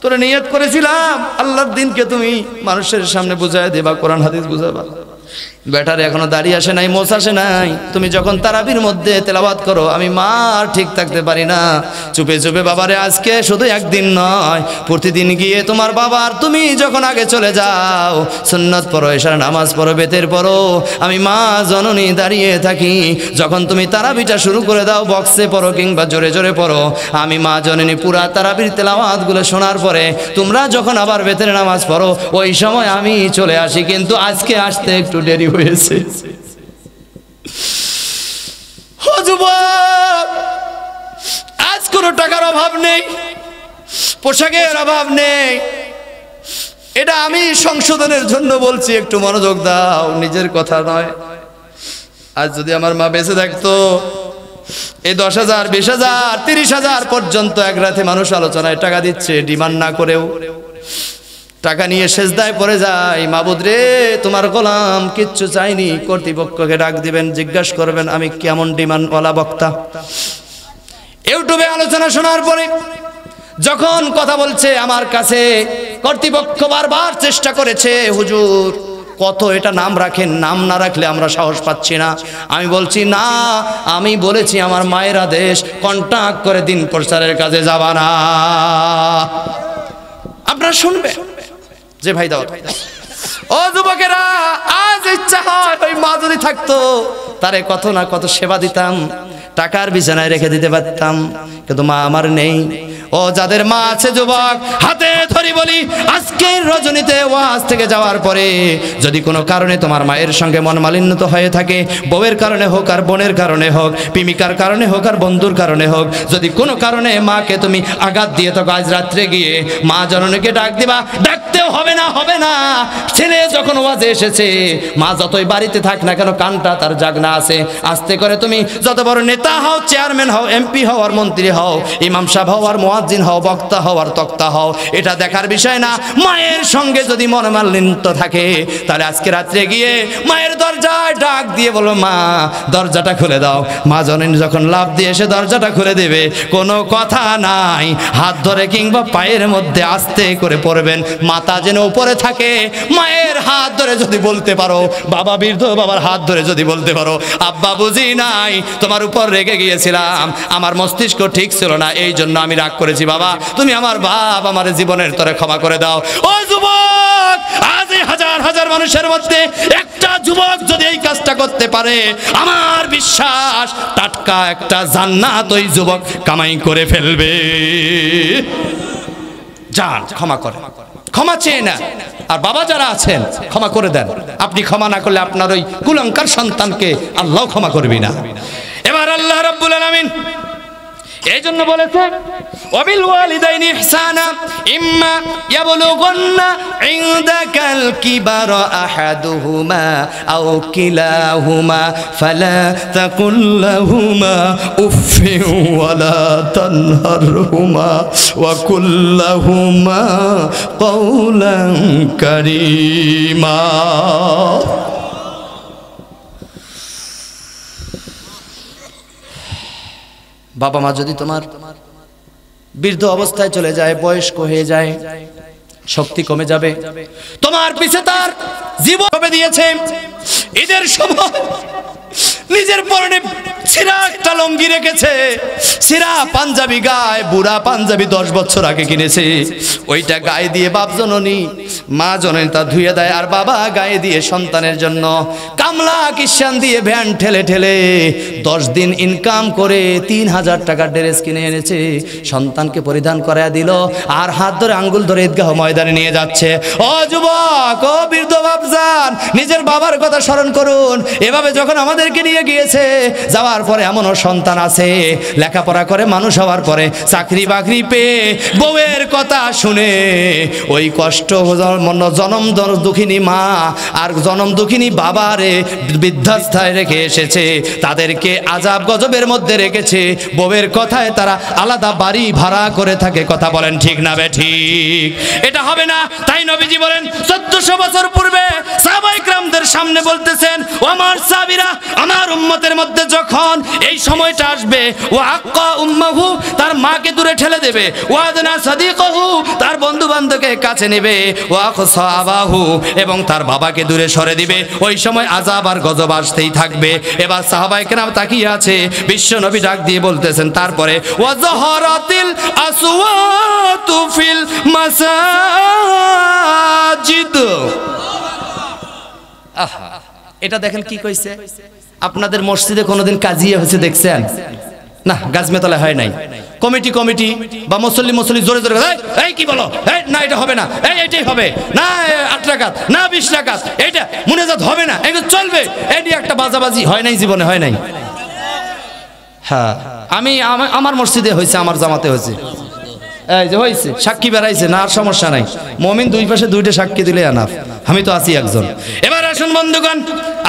তোরে নিয়ত করেছিলাম আল্লাহর দিনকে তুমি মানুষের সামনে বুঝায় দেবা, কোরআন হাদিস বুঝাবা। বেটারে এখনো দাঁড়িয়ে আসে নাই, মোছ আসে নাই। তুমি যখন তারাবির মধ্যে তেলাওয়াত করো আমি মা ঠিক থাকতে পারি না। চুপে চুপে বাবারে আজকে শুধু একদিন নয়, প্রতিদিন গিয়ে তোমার বাবার তুমি যখন আগে চলে যাও, সুন্নত পড়ো, এশার নামাজ পড়ো, বেতের পড়ো, আমি মা জননী দাঁড়িয়ে থাকি। যখন তুমি তারাবিটা শুরু করে দাও, বক্সে পড়ো কিংবা জোরে জোরে পড়ো, আমি মা জননী পুরা তারাবির তেলাওয়াতগুলো শোনার পরে তোমরা যখন আবার বেতের নামাজ পড়ো, ওই সময় আমি চলে আসি। কিন্তু আজকে আসতে একটু দেরি হয়েছে। ও যুবক, আজ কোনো টাকার অভাব নেই, পোশাকের অভাব নেই। এটা আমি সংশোধনের জন্য বলছি, একটু মনোযোগ দাও, নিজের কথা নয়। আজ যদি আমার মা বেঁচে থাকতো, এই 10,000, 20,000, 30,000 পর্যন্ত এক রাতে মানুষ আলোচনায় টাকা দিচ্ছে, ডিমান্ড না করেও টাকা নিয়ে সেজদায় পড়ে যায়। মাবুদ রে, তোমার গোলাম কিচ্ছু চাইনি। কর্তৃপক্ষকে ডাক দিবেন, জিজ্ঞাসা করবেন আমি কেমন ডিমান্ডওয়ালা বক্তা। ইউটিউবে আলোচনা শোনার পরে যখন কথা বলছে আমার কাছে, কর্তৃপক্ষ বারবার চেষ্টা করেছে, হুজুর কত এটা নাম রাখেন, নাম না রাখলে আমরা সাহস পাচ্ছি না। আমি বলছি না, আমি বলেছি আমার মায়ের আদেশ, কন্টাক্ট করে দিন প্রচারের কাজে যাবা না। আপনারা শুনবে যে ভাই দাও। ও যুবকেরা, আজ ইচ্ছা হয় ওই মা যদি থাকতো তারে কত না কত সেবা দিতাম, টাকার বিছানায় রেখে দিতে পারতাম, কিন্তু মা আমার নেই। ও যাদের মা আছে যুবক, হাতে ধরি বলি, আজকের রজনীতে ওয়াজ থেকে যাওয়ার পরে যদি কোনো কারণে তোমার মায়ের সঙ্গে মন মালিন্য হয়ে থাকে, বউয়ের কারণে হোক আর বোনের কারণে হোক, প্রেমিকার কারণে হোক আর বন্ধুর কারণে হোক, যদি কোনো কারণে মাকে তুমি আঘাত দিয়ে থাকো, আজ রাত্রে গিয়ে মা জননীকে ডাক দিবা। ডাকতেও হবে না, ছেলে যখন ওয়াজে এসেছে, মা যতই বাড়িতে থাক না কেন কানটা তার জাগনা আছে। আস্তে করে তুমি যত বড় নেতা হও, চেয়ারম্যান হও, এমপি হও আর মন্ত্রী হও, ইমাম সাহেব হও আর মুয়াজ্জিন হও, বক্তা হও আর তক্তা হও, এটা দেখার বিষয় না। মায়ের সঙ্গে যদি মনোমালিন্য থাকে তাহলে আজকে রাত্রে গিয়ে মায়ের দরজায় ডাক দিয়ে বলো, মা দরজাটা খুলে দাও। মা জননী যখন লাফ দিয়ে এসে দরজাটা খুলে দেবে, কোনো কথা নাই, হাত ধরে কিংবা পায়ের মধ্যে আস্তে করে পড়বেন, মাথা যেন উপরে থাকে। মায়ের হাত ধরে যদি বলতে পারো, বাবা বৃদ্ধ বাবার হাত ধরে যদি বলতে পারো, আব্বা বুঝি নাই, তোমার উপর রেগে গিয়েছিলাম, আমার মস্তিষ্ক ঠিক ছিল না, এই জন্য আমি রাগ করেছি, বাবা তুমি আমার বাপ, আমার জীবনের তরে ক্ষমা করে দাও। ও যুবক, আজ এই হাজার হাজার মানুষের মধ্যে একটা যুবক যদি এই কাজটা করতে পারে, আমার বিশ্বাস টাটকা একটা জান্নাত ওই যুবক কামাই করে ফেলবে। যান, ক্ষমা করে, ক্ষমা চেয়ে না। আর বাবা যারা আছেন ক্ষমা করে দেন। আপনি ক্ষমা না করলে আপনার ওই কুলঙ্কার সন্তানকে আল্লাহ ক্ষমা করবি না। এবার আল্লাহ রাব্বুল আলামিন এই জন্য বলেছেন, ওয়াবিল ওয়ালিদাইনি ইহসানা ইম্মা ইয়াবলুগুন্না ইনদাকাল কিবারা আহাদুহুমা আও কিলাহুমা ফালা তাকুল লাহুমা উফফিন ওয়ালা তানহারহুমা ওয়া কুল লাহুমা কাওলান কারীমা। বাবা মা যদি তোমার বৃদ্ধ অবস্থায় চলে যায়, বয়স্ক হয়ে যায়, শক্তি কমে যাবে, তোমার পিছে তার জীবন কবে দিয়েছে, ঈদের সময় নিজের পরনে ছিঁড়া একটা লুঙ্গি রেখেছে, ছিঁড়া পাঞ্জাবি গায়ে, বুড়া পাঞ্জাবি 10 বছর আগে কিনেছে, ওইটা গায়ে দিয়ে বাপ জননী মা জননী তা ধুয়ে দেয়, আর বাবা গায়ে দিয়ে সন্তানের জন্য কামলা কিষান দিয়ে ভ্যান ঠেলে ঠেলে 10 দিন ইনকাম করে 3000 টাকার ড্রেস কিনে এনেছে, সন্তানকে পরিধান করায় দিল, আর হাত ধরে আঙ্গুল ধরে ঈদগাহ ময়দানে নিয়ে যাচ্ছে। ও যুবক, ও বৃদ্ধ বাপজান, নিজের বাবার কথা স্মরণ করুন। এভাবে যখন আমাদেরকে নিয়ে গিয়েছে, যাওয়ার পরে এমনও সন্তান আছে লেখাপড়া করে মানুষ হওয়ার পরে চাকরি বাকরি পেয়ে বউয়ের কথা শুনে ওই কষ্ট জনম দুঃখিনী মা আর জনম দুঃখিনী বাবারে বৃদ্ধাস্থায় রেখে এসেছে, তাদেরকে আযাব গজবের মধ্যে রেখেছে, বউয়ের কথায় তারা আলাদা বাড়ি ভাড়া করে থাকে। কথা বলেন ঠিক না ঠিক? এটা হবে না। তাই নবীজি বলেন 1400 বছর পূর্বে সাহাবায়ে কেরামদের সামনে বলতেছেন, ও আমার সাহাবীরা, আমার উম্মতের মধ্যে যখন এই সময়টা আসবে, ও আক্কা উম্মাহু, তার মাকে দূরে ঠেলে দেবে, ও আদনা সাদিকাহু, তার বন্ধু বান্ধবকে কাছে নেবে, ও আকসা আবাহু, এবং তার বাবাকে দূরে সরে দিবে, ওই সময় আযাব আর গজব আসতেই থাকবে। এবার সাহাবায়ে কেরাম তাকিয়ে আছে, বিশ্ব নবী ডাক দিয়ে বলতেছেন, তারপরে ওয়া যাহারাতিল আসওয়াতু ফিল মাসাজিদ। আহা, এটা দেখেন কি কইছে। আপনাদের মসজিদে কোনোদিন কাজিয়া হয়েছে দেখছেন? না, গাজমেতলা হয় নাই। কমিটি বা মুসল্লি জোরে জোরে এই কি বলো, না এটা হবে না, এইটাই হবে না, 8 রাকাত না 20 রাকাত, এইটা মুনাজাত হবে না, এগুলো চলবে, এই নিয়ে একটা বাজাবাজি হয় নাই, জীবনে হয় নাই। হ্যাঁ, আমার মসজিদে হয়েছে, আমার জামাতে হয়েছে, এই যে হয়েছে, সাক্ষী বেড়াইছে না, আর সমস্যা নাই। মুমিন দুই পাশে 2টা সাক্ষী দিলে আনাফ, আমি তো আছি একজন। এবার আসুন বন্ধুগণ,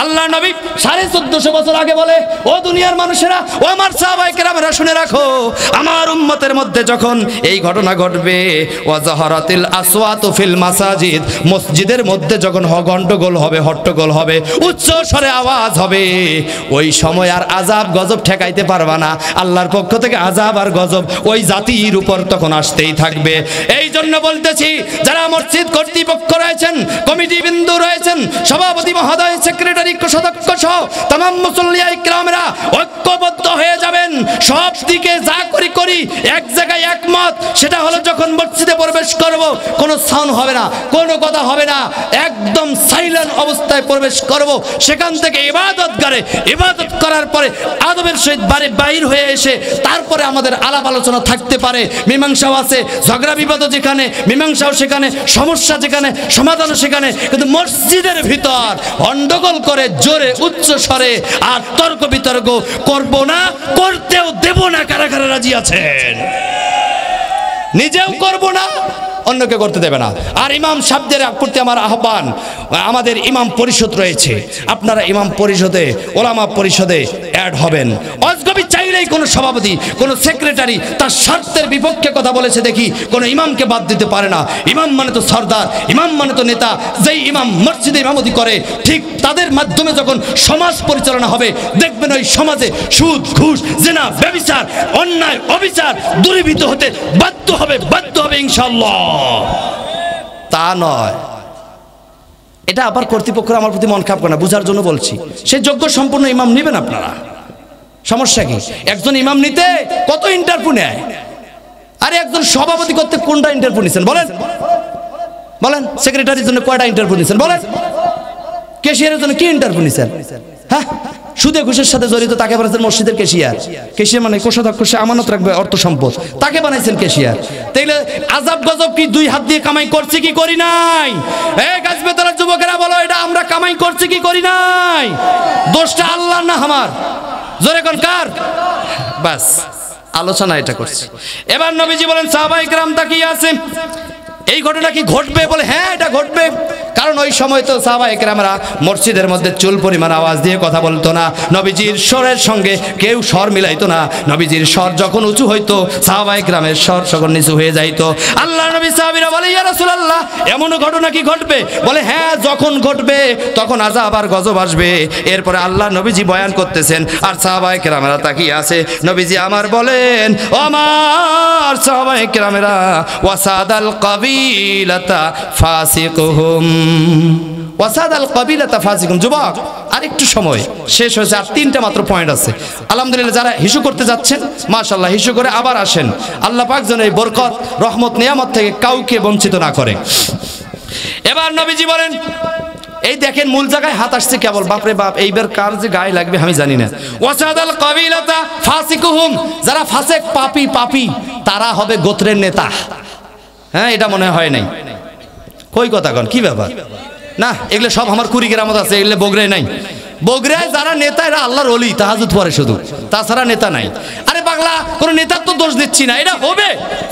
আল্লাহ নবী 1450 বছর আগে বলে, ও দুনিয়ার মানুষেরা, ও আমার সাহাবায়ে কেরামেরা, শুনে রাখো, আমার উম্মতের মধ্যে যখন এই ঘটনা ঘটবে, ওয়া যাহারাতিল আসওয়াতু ফিল মাসাজিদ, মসজিদের মধ্যে যখন গন্ডগোল হবে, হট্টগোল হবে, উচ্চ স্বরে আওয়াজ হবে, ওই সময় আর আযাব গজব ঠেকাইতে পারবা না। আল্লাহর পক্ষ থেকে আযাব আর গজব ওই জাতির উপর তখন আসতেই থাকবে। এই জন্য বলতেছি, যারা মসজিদ কর্তৃপক্ষ রয়েছেন, কমিটি বিন্দু রয়েছেন, সভাপতি মহোদয়, সেক্রেটারি সদস্য সহ तमाम মুসল্লিয়া ইকরামরা ঐক্যবদ্ধ হয়ে যাবেন। সব দিকে যা করি এক জায়গায় একমত, সেটা হলো যখন মসজিদে প্রবেশ করব, কোনো সাউন্ড হবে না, কোনো কথা হবে না, একদম সাইলেন্ট অবস্থায় প্রবেশ করব। সেখান থেকে ইবাদতগারে ইবাদত করার পরে আদবের সহিত বাইর হয়ে এসে তারপরে আমাদের আলাপ আলোচনা থাকতে পারে। মীমাংসাও আছে, ঝগড়া বিবাদও যেখানে, মীমাংসাও সেখানে, সমস্যা যেখানে, সমাধানও সেখানে। কিন্তু মসজিদের ভিতর গন্ডগোল করে জোরে উচ্চ স্বরে আর তর্ক বিতর্ক করব না, করতেও দেব না। কারা কারা রাজি আছেন? নিজেও করব না, অন্যকে করতে দেবে না। আর ইমাম সাহেবদের প্রতি আমার আহ্বান, আমাদের ইমাম পরিষদ রয়েছে, আপনারা ইমাম পরিষদে, ওলামা পরিষদে অ্যাড হবেন। অজগবি চাই চাইলেই কোনো সভাপতি, কোনো সেক্রেটারি তার স্বার্থের বিপক্ষে কথা বলেছে দেখি কোনো ইমামকে বাদ দিতে পারে না। ইমাম মানে তো সর্দার, ইমাম মানে তো নেতা। যেই ইমাম মসজিদে ইমামতি করে ঠিক তাদের মাধ্যমে যখন সমাজ পরিচালনা হবে, দেখবেন ওই সমাজে সুদ, ঘুষ, জিনা, ব্যভিচার, অন্যায়, অবিচার দূরীভূত হতে বাধ্য হবে ইনশাআল্লাহ। তা নয়, এটা আবার কর্তৃপক্ষরা আমার প্রতি মন খারাপ করে না, বুঝার জন্য বলছি। সে যোগ্য সম্পূর্ণ ইমাম নেবেন আপনারা, সমস্যা কি? একজন ইমাম নিতে কত ইন্টারভিউ নেয়? আরে একজন সভাপতি করতে কোনটা ইন্টারভিউ নিছেন বলেন? বলেন সেক্রেটারির জন্য কয়টা ইন্টারভিউ নিছেন বলেন? ক্যাশিয়ারের জন্য কি ইন্টারভিউ নিছেন? হ্যাঁ, সুদে ঘুষের সাথে জড়িত তাকে বানাইছেন মসজিদের ক্যাশিয়ার। ক্যাশিয়ার মানে কোষাধ্যক্ষ, সে আমানত রাখবে অর্থ সম্পদ, তাকে বানাইছেন ক্যাশিয়ার। তাইলে আজাব গজব কি দুই হাত দিয়ে কামাই করছি কি করি নাই? এই গাছবেতলার যুবকেরা বলো, এটা আমরা কামাই করছি কি করি নাই? দোষটা আল্লাহ না আমার? জোরে কোন কার? বাস আলোচনা এটা করছি। এবার নবীজি বলেন সাহাবায়ে কেরাম তাকিয়ে আছে, এই ঘটনা কি ঘটবে? বলে হ্যাঁ এটা ঘটবে, কারণ ওই সময় তো সাহাবায়ে কেরামরা মসজিদের মধ্যে চুল পরিমাণ আওয়াজ দিয়ে কথা বলতো না। নবীজির স্বরের সঙ্গে কেউ স্বর মিলাইতো না। নবীজির স্বর যখন উঁচু হইতো সাহাবায়ে কেরামের স্বর তখন নিচু হয়ে যাইতো। আল্লাহ নবী সাহাবীরা বলে ইয়া রাসূলুল্লাহ এমন ঘটনা কি ঘটবে? বলে হ্যাঁ, যখন ঘটবে তখন আযাব আর গজব আসবে। এরপরে আল্লাহ নবীজি বয়ান করতেছেন আর সাহাবায়ে কেরামরা তাকিয়ে আছে। নবীজি আমার বলেন, ও আমার সাহাবায়ে কেরামরা, ওয়াসাদাল কাবিলাতা ফাসিকুহুম, ওয়াসাদাল কাবিলাতা ফাসিকুহুম। যুবক আরেকটু সময় শেষ হয়েছে, আর 3টা মাত্র পয়েন্ট আছে। আলহামদুলিল্লাহ যারা হিসু করতে যাচ্ছেন মাশাআল্লাহ হিসু করে আবার আসেন। আল্লাহ পাক যেন এই বরকত, রহমত, নিয়ামত থেকে কাউকে বঞ্চিত না করে। এবার নবীজি বলেন, এই দেখেন মূল জায়গায় হাত আসছে কেবল, বাপরে বাপ এইবার কার যে গায়ে লাগবে আমি জানি না। ওয়াসাদাল কাবিলাতা ফাসিকুহুম, যারা ফাসেক, পাপী তারা হবে গোত্রের নেতা। হ্যাঁ, এটা মনে হয় নাই। কই কথা কন, কি ব্যাপার? না, এগুলো সব আমার কুড়িগ্রামত আছে, এগুলো বগুড়ায় নাই। বগুড়ায় যারা নেতা এরা আল্লাহর ওলি, তাহাজ্জুদ পড়ে শুধু, তাছাড়া নেতা নাই। আরে পাগলা, কোনো নেতার তো দোষ দিচ্ছি না, এটা হবে,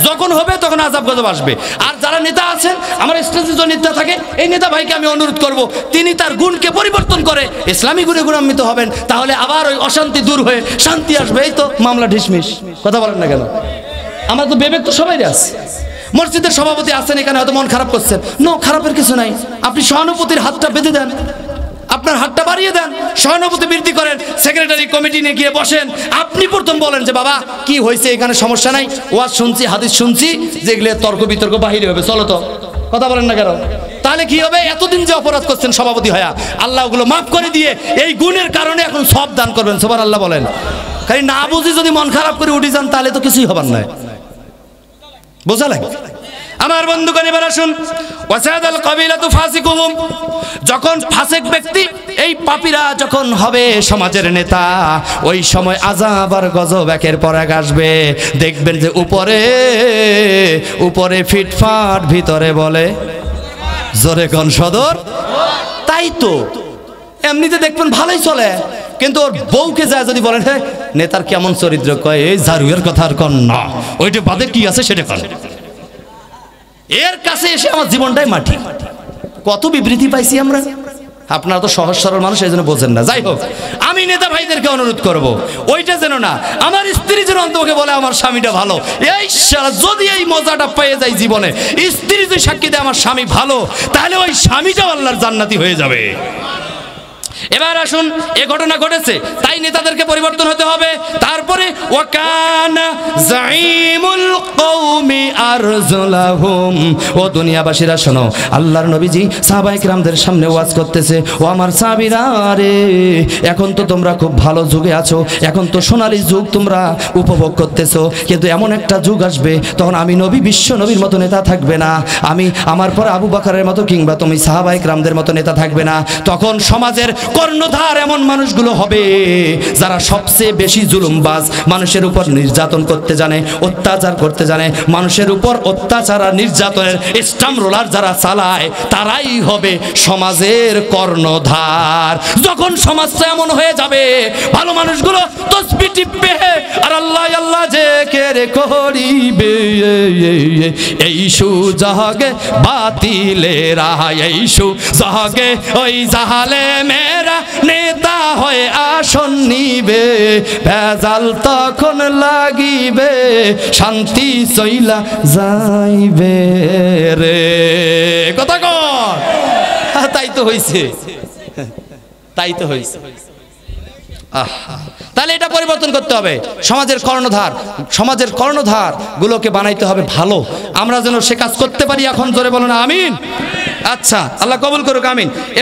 যখন হবে তখন আযাব গজব আসবে। আর যারা নেতা আছেন, আমার স্টেজে যে নেতা থাকে, এই নেতা ভাইকে আমি অনুরোধ করব তিনি তার গুণকে পরিবর্তন করে ইসলামী গুণে গুণান্বিত হবেন, তাহলে আবার ওই অশান্তি দূর হয়ে শান্তি আসবে। এই তো মামলা ঢিসমিস, কথা বলেন না কেন? আমার তো বিবেক তো সবাই আছে। মসজিদের সভাপতি আছেন এখানে, হয়তো মন খারাপ করছেন, নো, খারাপের কিছু নাই। আপনি সহানুভূতির হাতটা বেঁধে দেন, আপনার হাতটা বাড়িয়ে দেন, সহানুভূতি বৃদ্ধি করেন, সেক্রেটারি কমিটি নিয়ে গিয়ে বসেন। আপনি প্রথম বলেন যে বাবা কি হয়েছে, এখানে সমস্যা নাই, ওয়াজ শুনছি, হাদিস শুনছি, যেগুলো তর্ক বিতর্ক বাহিরে হবে, চলো তো, কথা বলেন না কেন? তাহলে কি হবে? এতদিন যে অপরাধ করছেন সভাপতি হয়া, আল্লাহ ওগুলো মাফ করে দিয়ে এই গুণের কারণে এখন সব দান করবেন। সুবহানাল্লাহ বলেন। খালি না বুঝি যদি মন খারাপ করে উঠে যান তাহলে তো কিছুই হবার নয়, বোঝা লাগে। আমার বন্ধুগণ এবার আসুন, ওয়াসাদাল কাবিলাতু ফাসিকুহুম, যখন ফাসিক ব্যক্তি, এই পাপীরা যখন হবে সমাজের নেতা, ওই সময় আযাব আর গজব একের পর এক আসবে। দেখবেন যে উপরে ফিটফাট, ভিতরে বলে জোরে কোন সদর। তাই তো এমনিতে দেখবেন ভালোই চলে, কিন্তু ওর বউকে যায় যদি বলেন হ্যাঁ নেতার কেমন চরিত্র, কয় এই ঝাড়ুয়ের কথা আর কন না, ওইটা বাদে কি আছে সেটা কর। এর কাছে এসে আমার জীবনটাই মাটি। কত বিবৃতি পাইছি আমরা। আপনারা তো সহজ সরল মানুষ, এই জন্য বোঝেন না। যাই হোক, আমি নেতা ভাইদেরকে অনুরোধ করব, ওইটা যেন না, আমার স্ত্রী যেন অন্তকে বলে আমার স্বামীটা ভালো। এই সারা যদি এই মজাটা পেয়ে যায় জীবনে, স্ত্রী যদি সাক্ষী দেয় আমার স্বামী ভালো, তাহলে ওই স্বামীটাও আল্লাহর জান্নাতি হয়ে যাবে। এবার আসুন, এ ঘটনা ঘটেছে, তাই নেতাদেরকে পরিবর্তন হতে হবে। তারপরে ওয়াকানা যাইমুল কওমি আরজুলাহুম, ও দুনিয়াবাসীরা শোনো, আল্লাহর নবীজি সাহাবায়ে কেরামদের সামনে ওয়াজ করতেছে, ও আমার সাহাবীরা রে, এখন তো তোমরা খুব ভালো যুগে আছো, এখন তো সোনালী যুগ তোমরা উপভোগ করতেছো, কিন্তু এমন একটা যুগ আসবে তখন আমি নবী, বিশ্ব নবীর মতো নেতা থাকবে না, আমি আমার পর আবু বকরের মতো কিংবা তুমি সাহাবায়ে কেরামদের মতো নেতা থাকবে না। তখন সমাজের কর্ণধার এমন মানুষগুলো হবে যারা সবচেয়ে বেশি জুলুমবাজ, মানুষের উপর নির্যাতন করতে জানে, অত্যাচার করতে জানে, মানুষের উপর অত্যাচার আর নির্যাতনের স্টাম্প রোলার যারা চালায়, তারাই হবে সমাজের কর্ণধার। যখন সমাজটা এমন হয়ে যাবে, ভালো মানুষগুলো তসবিহ টিপবে আর আল্লাহ আল্লাহ জিকির করিবে এই সুযোগে বাতিলেরা এই সুযোগে ওই জাহালে মেরা নেতা হয়ে আসন নিবে ভেজাল তখন লাগিবে শান্তি চইলা যাইবে রে কথা কর তাই তো হইছে তাই তো হইছে তাহলে এটা পরিবর্তন করতে হবে সমাজের কর্ণধার গুলোকে বানাইতে হবে ভালো আমরা যেন সে কাজ করতে পারি এখন জোরে বলো না আমিন আচ্ছা আল্লাহ কবুল করুক আমিন